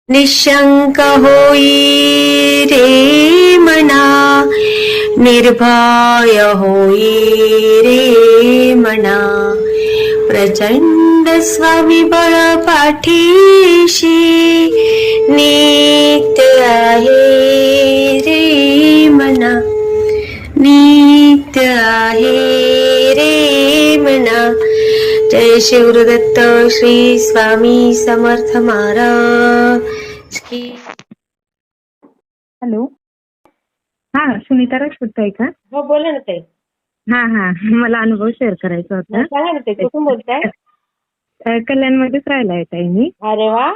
निशंक होई रे मना, निर्भय होई रे मना, प्रचंड स्वविबळ पाठीशी नित्य आहे रे मना, नित्य आहे रे मना. जय शिवदत्त श्री स्वामी समर्थ महाराज की. हॅलो. हा, सुनीता राजपूत आहे का? हो, बोला ना ताई. हा, मला अनुभव शेअर करायचा होता. सांगा ना ताई, कुठून बोलताय? कल्याणमध्येच राहिला आहे ताई मी. अरे वा.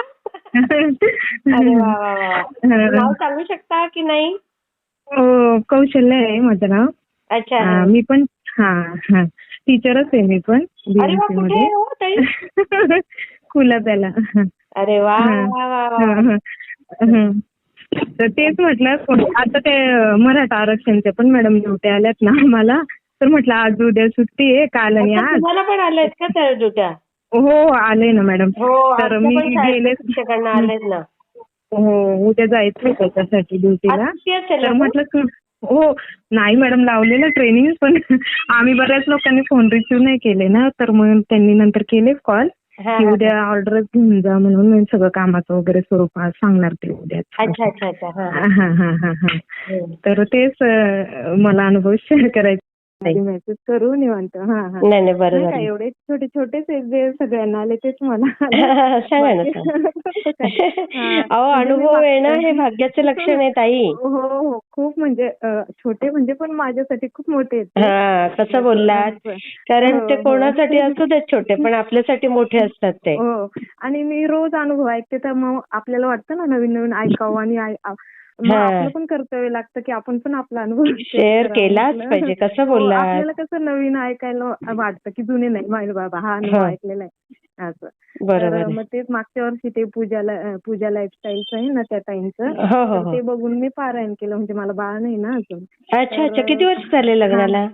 अरे वा वा वा. नाव सांगू शकता की नाही? कौशल्य आहे माझं नाव. अच्छा. मी पण हा टीचरच आहे मी पण अरे वा, BMC कुठे मध्ये. आहे हो ताई? कुलाब्याला. अरे वा वा वा वा. तर तेच म्हटलं, आता ते मराठा आरक्षणचे पण मॅडम ड्युटी आल्यात ना आम्हाला, तर म्हटलं आज उद्या सुट्टी आहे, काल आणि अच्छा, आज. तुम्हाला पण आलेत का त्या ड्युट्या? हो, आले ना मॅडम. हो, तर आमच्या मी पण शाळेतल्या गेले. शिक्षकांना आलेत ना. हो, उद्या जायचं आहे त्याच्यासाठी आज ड्युटीला. सुट्टी असेल तर ना? म्हटलं हो, नाही मॅडम, लावलेलं ट्रेनिंग, पण आम्ही बऱ्याच लोकांनी फोन रिसिव्ह नाही केले ना, तर मग त्यांनी नंतर केले कॉल की उद्या ऑर्डरच घेऊन जा म्हणून. मी सगळं कामाचं वगैरे स्वरूप आज सांगणार ते उद्या. अच्छा अच्छा अच्छा. हा. तर तेच मला अनुभव शेअर करायचे, मेसेज करू निवांत. नाही बरं नाही झालं. काय, एवढे छोटे छोटेच जे सगळ्यांना आले तेच मला सांगा ना. अहो, अनुभव येणं हे भाग्याचं लक्षण आहे ताई. हो, खूप म्हणजे छोटे म्हणजे पण माझ्यासाठी खूप मोठे आहेत. हा, कसं बोललात, कारण ते कोणासाठी असू देत छोटे, पण आपल्यासाठी मोठे असतात ते. हो, आणि मी रोज अनुभव ऐकते, तर मग आपल्याला वाटतं ना नवीन नवीन ऐकावं, आणि मग आपलं पण कर्तव्य लागतं की आपण पण आपला अनुभव शेअर केलाच पाहिजे. कसं बोललात. आपल्याला कसं नवीन ऐकायला वाटतं की जुने नाही, माझे बाबा हा अनुभव ऐकलेला आहे असं. तर मग तेच मागच्या वर्षी ते पूजा लाईफस्टाईलचं आहे ना त्या ताईंचं, तर ते बघून मी पारायण केलं. म्हणजे मला बाळ नाही ना अजून. अच्छा अच्छा. किती वर्ष झाले लग्नाला?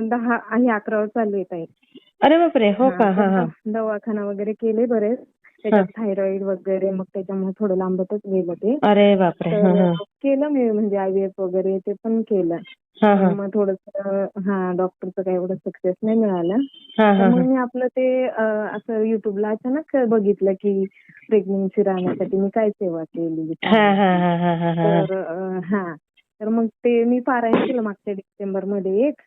10 आणि 11 चालू आहे ताई. अरे बापरे. हो का. दवाखाना वगैरे केले बरेच, त्याच्यात थायरॉइड वगैरे, मग त्याच्यामुळे थोडं लांबतच गेलं ते. अरे बापरे. तर केलं मी, म्हणजे IVF वगैरे ते पण केलं. पण मग थोडंसं डॉक्टरचं काही एवढं सक्सेस नाही मिळालं. तर मग मी आपलं ते असं युट्यूबला अचानक बघितलं की प्रेग्नन्सी राहण्यासाठी मी काय सेवा केली. तर मग ते मी पारायण केलं मागच्या डिसेंबरमध्ये एक.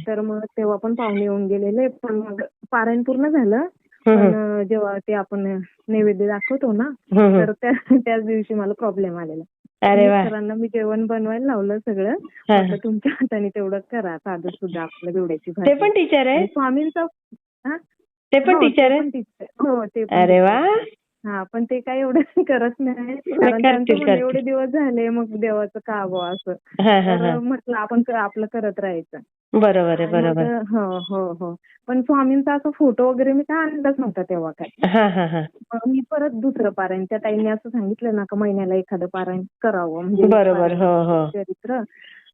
तर मग तेव्हा पण पाहुणे येऊन गेलेले, पण मग पारायण पूर्ण झालं. पण जेव्हा ते आपण नैवेद्य दाखवतो ना, तर त्याच दिवशी मला प्रॉब्लेम आलेला. मिस्टरांना मी जेवण बनवायला लावलं सगळं. म्हटलं तुमच्या हाताने तेवढं करा, साधं सुद्धा आपल्या दोड्याची भाजी. ते पण टीचर आहे? स्वामींचा. ते पण टीचर आहे? हो, ते पण. अरे वा. पण ते काय एवढं करत नाही, कारण त्यांचं म्हणजे एवढे दिवस झाले, मग देवाचं का हवं असं. तर म्हटलं आपण आपलं करत राहायचं. बरोबर आहे, बरोबर. हो. पण स्वामींचा असा फोटो वगैरे मी काय आणलाच नव्हता तेव्हा काय. मी परत दुसरं पारायण, त्या ताईंनी असं सांगितलं ना का महिन्याला एखादं पारायण करावं, म्हणजे बरोबर. चरित्र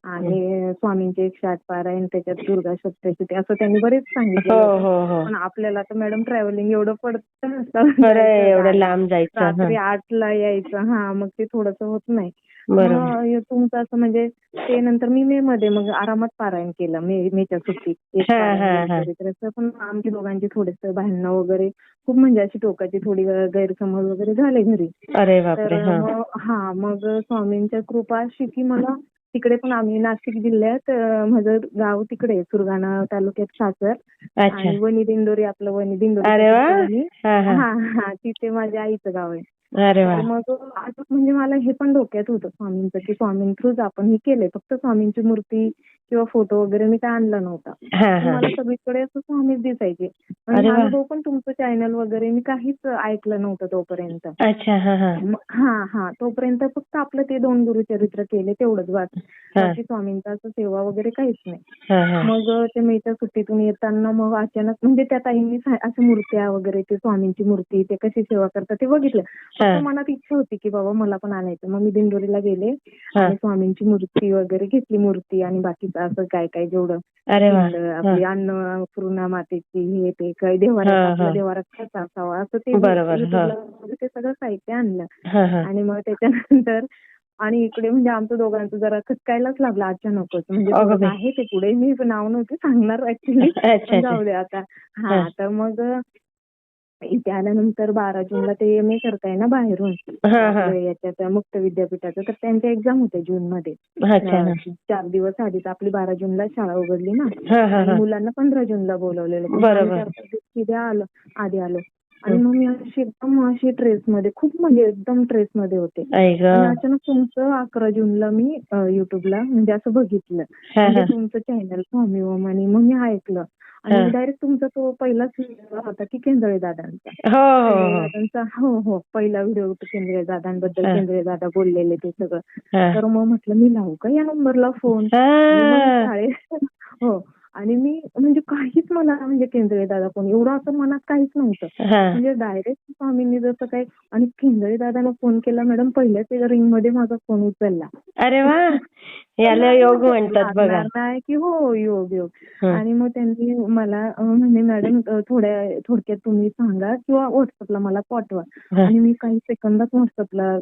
आणि स्वामींचे 108 पारायण, त्याच्यात दुर्गा सप्तशती, असं त्यांनी बरेच सांगितलं. पण आपल्याला तर मॅडम ट्रॅव्हलिंग एवढं पडतं, एवढं लांब जायचं, रात्री 8ला यायचं. मग ते थोडंसं होत नाही. मग तुमचं असं म्हणजे ते नंतर मी मे मध्ये मग आरामात पारायण केलं, मेच्या सुट्टीत. चरित्राचं पण आमची दोघांची थोडेसे भांडणं वगैरे, खूप म्हणजे अशी टोकाची थोडी गैरसमज वगैरे झाले घरी. तर मग स्वामींच्या कृपा अशी की मला तिकडे पण, आम्ही नाशिक जिल्ह्यात, माझं गाव तिकडे सुरगाणा तालुक्यात सासर, आणि वणी दिंडोरी, आपलं वणी दिंडोरी, तिथे माझ्या आईचं गाव आहे. तर मग असं म्हणजे मला हे पण डोक्यात होतं स्वामींचं की स्वामीं थ्रूच आपण हे केलंय. फक्त स्वामींची मूर्ती किंवा फोटो वगैरे मी काय आणला नव्हता. मला सगळीकडे असं स्वामीच दिसायचे. आणि अनुभव पण तुमचं चॅनल वगैरे मी काहीच ऐकलं नव्हतं तोपर्यंत. तोपर्यंत फक्त आपलं ते 2 गुरुचरित्र केले, तेवढंच बाकी स्वामींचा असं सेवा वगैरे काहीच नाही. मग ते मेच्या सुट्टीतून येताना मग अचानक म्हणजे त्या ताईंनी अशा मूर्त्या वगैरे, ते स्वामींची मूर्ती, ते कशी सेवा करतात ते बघितलं. फक्त मनात इच्छा होती की बाबा मला पण आणायचं. मग मी दिंडोरीला गेले आणि स्वामींची मूर्ती वगैरे घेतली, मूर्ती आणि बाकीचं असं काय काय जेवढं अरे वा. आपली अन्नपूर्णा मातेची हे ते काही देवाऱ्यात आपल्या देवाऱ्यात कसा असावा असं ते ते सगळं साहित्य आणलं. आणि मग त्याच्यानंतर आणि इकडे म्हणजे आमचं दोघांचं जरा खचकायलाच लागलं अचानकच. म्हणजे थोडं आहे ते पुढे, मी नाव नव्हते सांगणार ऍक्च्युली, पण जाऊ दे आता. हा तर मग इथे आल्यानंतर 12 जूनला ते MA करताय ना बाहेरून याच्यात मुक्त विद्यापीठाचं, तर त्यांच्या एक्झाम होत्या जूनमध्ये. 4 दिवस आधीच आपली 12 जूनला शाळा उघडली ना, आणि मुलांना 15 जूनला बोलवलेलं. 4-5 दिवस आधी आलो. आणि मग मी अशी ट्रेसमध्ये खूप म्हणजे एकदम ट्रेसमध्ये होते. आणि अचानक तुमचं 11 जूनला मी युट्यूबला म्हणजे असं बघितलं, म्हणजे तुमचं चॅनल स्वामी ओम, आणि मग मी ऐकलं. आणि डायरेक्ट तुमचा तो पहिलाच व्हिडिओ होता की केंद्रे दादांचा. हो पहिला व्हिडिओ केंद्रे दादांबद्दल, केंद्रे दादा बोललेले ते सगळं. तर मग म्हटलं मी लावू का या नंबरला फोन. हो, आणि मी म्हणजे काहीच मला म्हणजे केंद्रे दादा कोण एवढं असं मनात काहीच नव्हतं. म्हणजे डायरेक्ट स्वामींनी जसं काय, आणि केंद्रे दादाला फोन केला मॅडम, पहिल्याच रिंग मध्ये माझा फोन उचलला. अरे वा, याला योग म्हणतात बघा. नाही की हो, योग. आणि मग त्यांनी मला म्हणजे मॅडम थोडक्यात तुम्ही सांगा किंवा व्हॉट्सअपला मला पाठवा. आणि मी काही सेकंदात व्हॉट्सअपला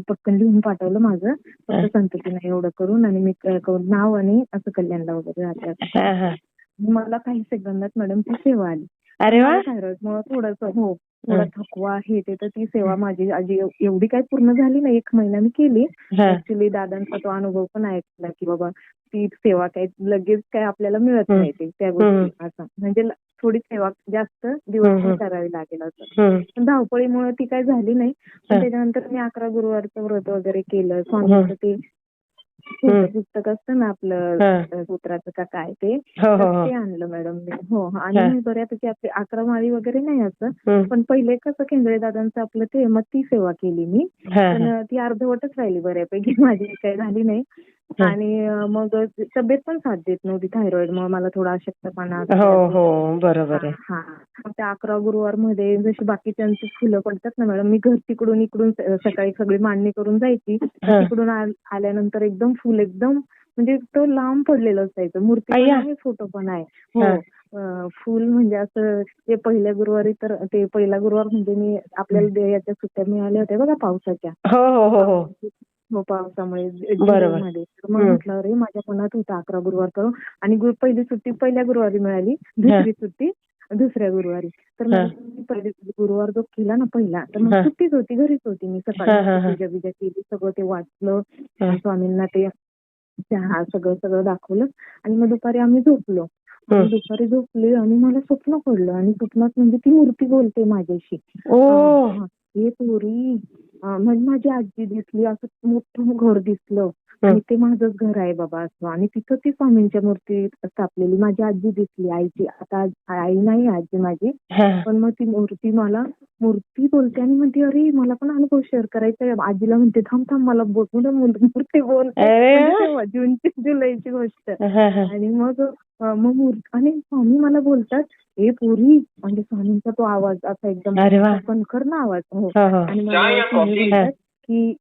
पटकन लिहून पाठवलं माझं, फक्त संतती नाही एवढं करून, आणि मी नाव आणि असं कल्याणला वगैरे राहतात. मला काही सेकंदात मॅडम ती सेवा आली. अरे वा. थायरॉइडमुळे थोडा थकवा आहे ते, तर ती सेवा माझी आजी एवढी काही पूर्ण झाली नाही, 1 महिना मी केली. ऍक्च्युली दादांचा तो अनुभव पण ऐकला की बाबा ती सेवा काही लगेच काय आपल्याला मिळत नाही त्या गोष्टी, असं म्हणजे थोडी सेवा जास्त दिवस करावी लागेल असं. पण धावपळीमुळे ती काही झाली नाही. पण त्याच्यानंतर मी 11 गुरुवारचं व्रत वगैरे केलं. स्वामींचं ते पुस्तक असतं ना आपलं सूत्राचं का काय ते आणलं मॅडम मी. हो, आणि बऱ्यापैकी आपली 11 माळी वगैरे नाही असं, पण पहिले कसं केंद्रे दादांचं आपलं ते, मग ती सेवा केली मी. पण ती अर्धवटच राहिली बऱ्यापैकी, माझी काही झाली नाही. आणि मग तब्येत पण साथ देत नव्हती थायरॉइड मग, मला थोडा अशक्तपणा. बरोबर आहे. त्या 11 गुरुवार मध्ये जशी बाकीच्यांची फुलं पडतात ना मॅडम, मी घर तिकडून इकडून सकाळी सगळी मांडणी करून जायची. तिकडून आल्यानंतर एकदम फुल एकदम म्हणजे तो लांब पडलेलं असायचं. मूर्ती पण आहे, फोटो पण आहे. हो, फुल म्हणजे असं ते पहिल्या गुरुवारी, तर ते पहिला गुरुवार म्हणजे मी आपल्याला याच्या सुट्ट्या मिळाल्या होत्या बघा पावसाच्या. हो, पावसामुळे जुलैमध्ये. मग म्हटलं अरे माझ्या मनात होतं 11 गुरुवार करून, आणि पहिली सुट्टी पहिल्या गुरुवारी मिळाली, दुसरी सुट्टी दुसऱ्या गुरुवारी. तर मग पहिली गुरुवार जो केला ना पहिला, तर मग सुट्टीच होती, घरीच होती मी. सकाळी पूजा बिजा केली, सगळं ते वाचलं, स्वामींना ते चहा सगळं दाखवलं. आणि मग दुपारी आम्ही झोपलो. दुपारी झोपले आणि मला स्वप्न पडलं, आणि स्वप्नात म्हणजे ती मूर्ती बोलते माझ्याशी. हे पोरी, म्हणजे माझी आजी दिसली, असं मोठं घर दिसलं, आणि ते माझंच घर आहे बाबा असं. आणि तिथं ती स्वामींच्या मूर्ती स्थापलेली माझी आजी दिसली, आईची. आता आई नाही आजी माझी, पण मग ती मूर्ती बोलते आणि म्हणते अरे मला पण अनुभव शेअर करायचा आहे. आजीला म्हणते थांब मला मूर्ती बोलते. जुलैची गोष्ट. आणि मग आणि स्वामी मला बोलतात हे पोरी, म्हणजे स्वामींचा तो आवाज असा एकदम कणखर ना आवाज. हो, आणि मला स्वामी बोलतात की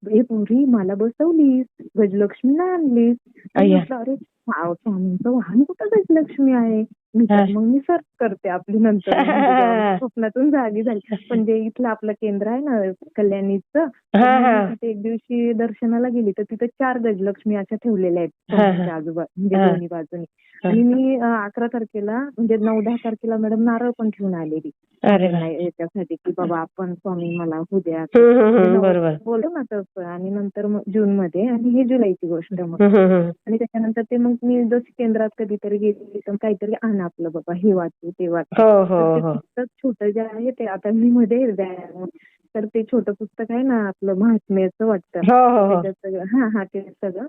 हे पोरी मला बसवलीस, गजलक्ष्मीला आणलीस. अरे स्वामींचं वाहन कुठं गजलक्ष्मी आहे. मग मी सर्च करते आपली नंतर, स्वप्नातून जागी झाली. पण जे इथलं आपलं केंद्र आहे ना कल्याणीचं, तिथे एक दिवशी दर्शनाला गेली, तर तिथे 4 गजलक्ष्मी अशा ठेवलेल्या आहेत आजूबाजू, म्हणजे दोन्ही बाजूनी. आणि मी 11 तारखेला म्हणजे 9-10 तारखेला मॅडम नारळ पण ठेवून आलेली याच्यासाठी की बाबा आपण स्वामी मला होऊ द्या, बोलतो ना तसं. आणि नंतर मग जून मध्ये, आणि ही जुलैची गोष्ट मग. आणि त्याच्यानंतर ते मग मी जशी केंद्रात कधीतरी गेली तर काहीतरी आण आपलं बाबा, हे वाचू ते वाचू. पुस्तक छोटं जे आहे ते आता मी मध्ये तर ते छोटं पुस्तक आहे ना आपलं महात्म्याचं वाटतं, त्याच्यात सगळं ते सगळं.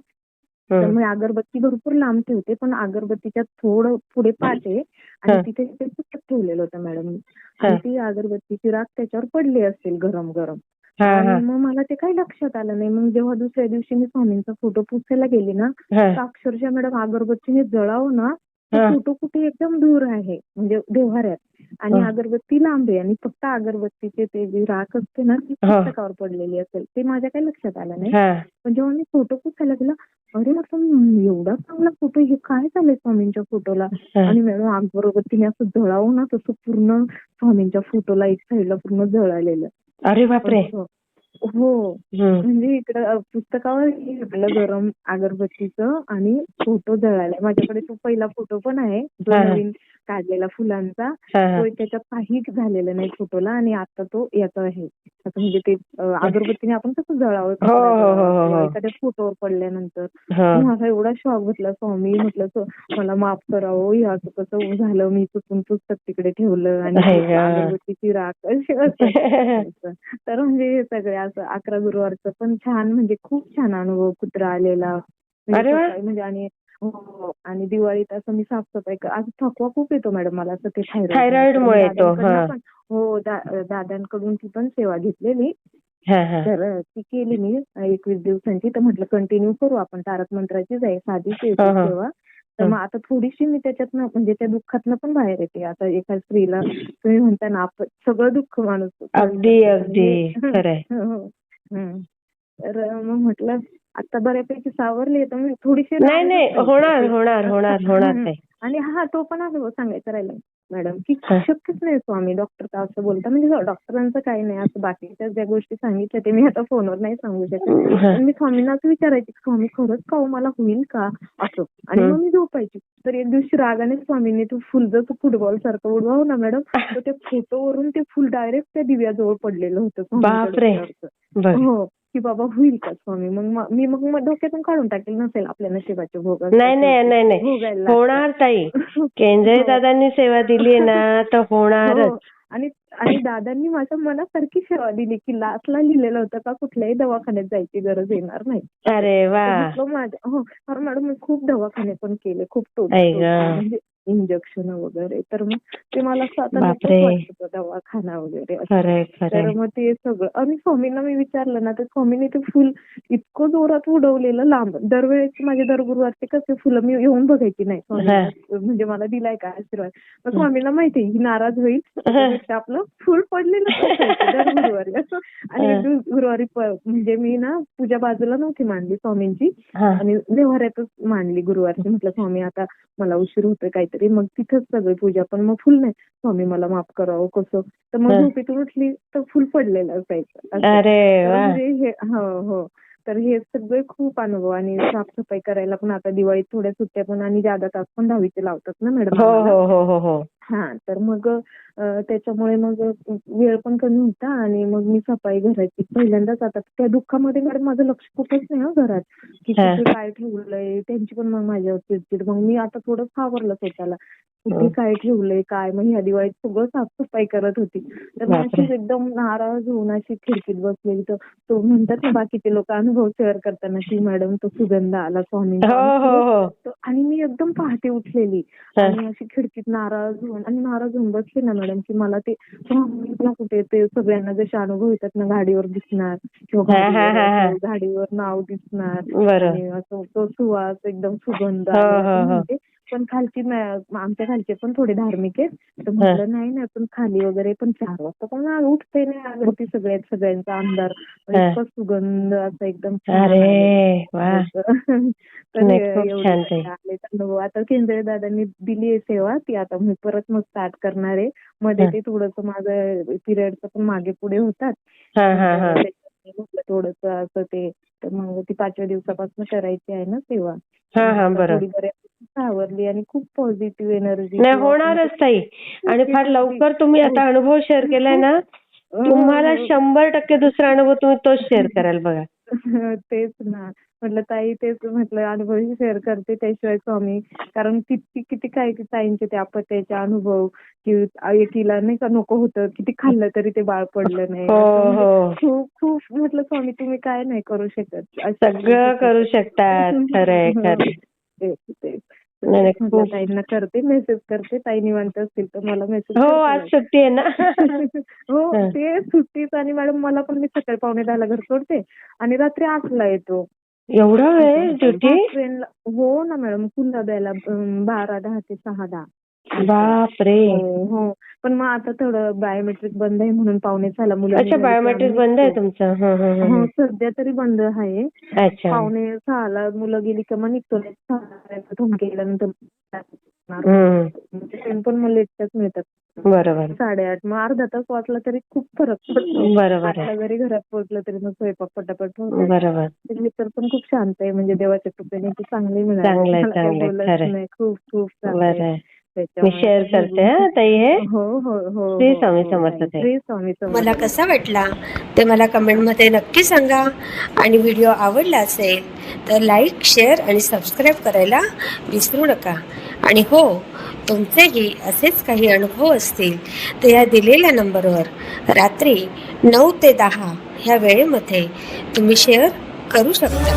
तर मी अगरबत्ती भरपूर लांब ठेवते, पण अगरबत्तीच्या थोडं पुढे पाठ आहे, आणि तिथे ते पुस्तक ठेवलेलं होतं मॅडम. आणि ती अगरबत्तीची राख त्याच्यावर पडली असेल गरम गरम. आणि मग मला ते काही लक्षात आलं नाही. मग जेव्हा दुसऱ्या दिवशी मी स्वामींचा फोटो पुसायला गेली ना, तर अक्षरशः मॅडम अगरबत्तीने जळावं ना, फोटो कुठे एकदम दूर आहे म्हणजे देव्हाऱ्यात, आणि अगरबत्ती लांब आहे, आणि फक्त अगरबत्तीचे ते जी राख असते ना ती पुस्तकावर पडलेली असेल. ते माझ्या काही लक्षात आलं नाही. पण जेव्हा मी फोटो पुसायला गेला, अरे म्हटलं एवढा चांगला फोटो, हे काय झालंय स्वामींच्या फोटोला. आणि मॅडम आगबरोबर तिने असं जळावं ना, तसं पूर्ण स्वामींच्या फोटोला एक साईडला पूर्ण जळालेलं. अरे बापरे. हो, म्हणजे इकडं पुस्तकावर लिहिलं गरम अगरबत्तीचं आणि फोटो जळालाय. माझ्याकडे तो पहिला फोटो पण आहे, जो नवीन काढलेला फुलांचा. तो त्याच्यात काही झालेलं नाही फोटोला, आणि आता तो याचा आहे. आता म्हणजे ते अगरबत्तीने आपण कसं जळावं एखाद्या फोटोवर पडल्यानंतर. माझा एवढा शॉक बसला. स्वामी म्हटलं मला माफ करावं, हे असं कसं झालं, मी चुकून पुस्तक तिकडे ठेवलं आणि अगरबत्तीची राख असं. तर म्हणजे हे सगळे असं 11 गुरुवारचं पण छान, म्हणजे खूप छान अनुभव. कुत्रा आलेला म्हणजे आणि दिवाळीत असं मी साफसफाई आज थकवा खूप येतो मॅडम मला, असं ते थायरॉइडमुळे येतो. हो, दादांकडून ती पण सेवा घेतलेली. तर ती केली मी 21 दिवसांची. तर म्हटलं कंटिन्यू करू आपण, तारक मंत्राचीच आहे, साधीच सेवा. तर मग आता थोडीशी मी त्याच्यातनं, म्हणजे त्या दुःखातनं पण बाहेर येते. आता एका स्त्रीला तुम्ही म्हणता ना, सगळं दुःख माणूस अगदी अगदी खरंय. तर मग म्हटलं आता बऱ्यापैकी सावरली, तर मी थोडीशी नाही होणार. आणि तो पण अनुभव सांगायचा राहिला मॅडम, की शक्यच नाही स्वामी, डॉक्टर का असं बोलता. म्हणजे डॉक्टरांचं काही नाही, असं बाकीच्या ज्या गोष्टी सांगितल्या ते मी आता फोनवर नाही सांगू शकत. पण मी स्वामींना असं विचारायची, स्वामी खरंच का मला होईल का असं. आणि मग मी झोपायची. तर एक दिवशी रागाने स्वामींनी तू फुल जसं फुटबॉल सारखं उडवाव ना मॅडम, तर त्या फोटोवरून ते फुल डायरेक्ट त्या दिव्याजवळ पडलेलं होतं. हो, की बाबा होईल का स्वामी. मग डोक्यातून काढून टाकेल, नसेल आपल्या नशिबाचे भोग. नाही होणार ताई. केंद्रे दादांनी सेवा दिली ना तर होणार. आणि दादांनी माझ्या मनासारखी सेवा दिली, की लास्टला लिहिलेलं होतं का कुठल्याही दवाखान्यात जायची गरज येणार नाही. अरे वा. कारण मॅडम मी खूप दवाखाने पण केले, खूप म्हणजे इंजेक्शन वगैरे. तर मग ते मला वाटत दवाखाना वगैरे. तर मग ते सगळं, आणि स्वामींना मी विचारलं ना, तर स्वामींनी ते फुल इतकं जोरात उडवलेलं लांब. दरवेळेस माझे दर गुरुवारचे कसे फुलं मी येऊन बघायची नाही, स्वामी म्हणजे मला दिलाय का आशीर्वाद. मग स्वामींना माहिती ही नाराज होईल, आपलं फुल पडलेलं दर गुरुवारी असं. आणि गुरुवारी म्हणजे मी ना पूजा बाजूला नव्हती मांडली स्वामींची, आणि व्यवहारातच मांडली गुरुवारची. म्हटलं स्वामी आता मला उशीर होतोय काहीतरी, मग तिथंच सगळी पूजा. पण मग फुल नाही, स्वामी मला माफ करावं कसं. तर मग झोपेतून उठली तर फुल पडलेलं असायचं. म्हणजे हो. तर हे सगळे खूप अनुभव. आणि साफसफाई करायला पण आता दिवाळीत थोड्या सुट्ट्या पण, आणि जादा तास पण 10वीचे लावतात ना मॅडम. हो. तर मग त्याच्यामुळे मग वेळ पण कमी होता. आणि मग मी सफाई घराची पहिल्यांदाच. आता त्या दुःखामध्ये मॅडम माझं लक्ष कुठंच नाही घरात, की कुठे काय ठेवलंय. त्यांची पण मग माझ्यावर चिडचिड. मग मी आता थोडं सावरलं स्वतःला, कुठे काय ठेवलंय काय. मग ह्या दिवाळीत सगळं साफसफाई करत होती. तर अशीच एकदम नाराज होऊन अशी खिडकीत बसलेली. तर तो म्हणतात ना बाकीचे लोक अनुभव शेअर करताना, की मॅडम तो सुगंध आला स्वामींचा. आणि मी एकदम पहाटे उठलेली आणि अशी खिडकीत नाराज होऊन बसले ना मॅडम, की मला ते कुठे ते सगळ्यांना जसे अनुभव येतात ना, गाडीवर दिसणार किंवा गाडीवर नाव दिसणार, आणि असं तो सुवास एकदम सुगंध. पण आमच्या खालचे पण थोडे धार्मिक आहेत. तर म्हटलं नाही पण खाली वगैरे पण 4 वाजता पण उठते नाही अगदी सगळ्यांचा अंधार. इतका सुगंध असा एकदम छान. तर एवढे आता केंद्रे दादांनी दिली सेवा, ती आता मी परत मग स्टार्ट करणार आहे. मध्ये ते थोडंसं माझं पिरियडचं पण मागे पुढे होतात, थोडंसं असं ते. तर मग ती 5व्या दिवसापासून करायची आहे ना सेवा. थोडी बऱ्यापैकी सावरली आणि खूप पॉझिटिव्ह एनर्जी होणारच ताई. आणि फार लवकर तुम्ही आता अनुभव शेअर केलाय ना, तुम्हाला 100% दुसरा अनुभव तुम्ही तोच शेअर कराल बघा. तेच ना म्हटलं ताई, तेच म्हटलं अनुभव शेअर करते त्याशिवाय स्वामी. कारण किती काय ताईंचे ते अपत्याचे अनुभव, की एकीला नाही का नको होतं, किती खाल्लं तरी ते बाळ पडलं नाही. खूप खूप म्हटलं स्वामी तुम्ही काय नाही करू शकत, सगळं करू शकतात. खरंय. तेच ताईंना करते, मेसेज करते. ताई निवांत असतील तर मला मेसेज. आज सुट्टी आहे ना. हो, ते सुट्टीच. आणि मॅडम मला पण, मी सकाळी 9:45 घर सोडते आणि रात्री 8ला येतो. एवढा वेळ ड्युटी? हो ना मॅडम, पुन्हा द्यायला 12:10 ते 6:10. बापरे. हो. पण मग आता थोडं बायोमेट्रिक बंद आहे म्हणून पावणे 6ला मुलं अच्छा, बायोमेट्रिक बंद आहे तुमचं. हो, सध्या तरी बंद आहे. अच्छा. पावणे 6ला मुलं गेली का मग निघतो. 6 फोन केल्यानंतर ट्रेन पण मग लेटच मिळतात. बरोबर. 8:30 मग अर्धा तास वाचला तरी खूप फरक पडतो. बरोबर. 8ला जरी घरात पोहोचलं तरी मग स्वयंपाक पटापट होतो. बरोबर. ते मित्र पण खूप शांत आहे, म्हणजे देवाच्या कृपेने ते चांगले मिळाले. चांगलंय, मला काही चांगलंय, बोलत खरंय. नाही. खूप खूप बरं चांगले आहे. मी त्याच्यामुळे शेअर करते हा ताई हे. हो हो हो श्री हो, स्वामी हो, समर्थ ताई. ताई. श्री स्वामी समर्थ. मला कसा वाटला ते मला कमेंटमध्ये नक्की सांगा. आणि व्हिडिओ आवडला असेल तर लाईक, शेअर आणि सबस्क्राईब करायला विसरू नका. आणि हो, तुमचेही असेच काही अनुभव असतील तर या दिलेल्या नंबरवर रात्री 9 ते 10 ह्या वेळेमध्ये तुम्ही शेअर करू शकता.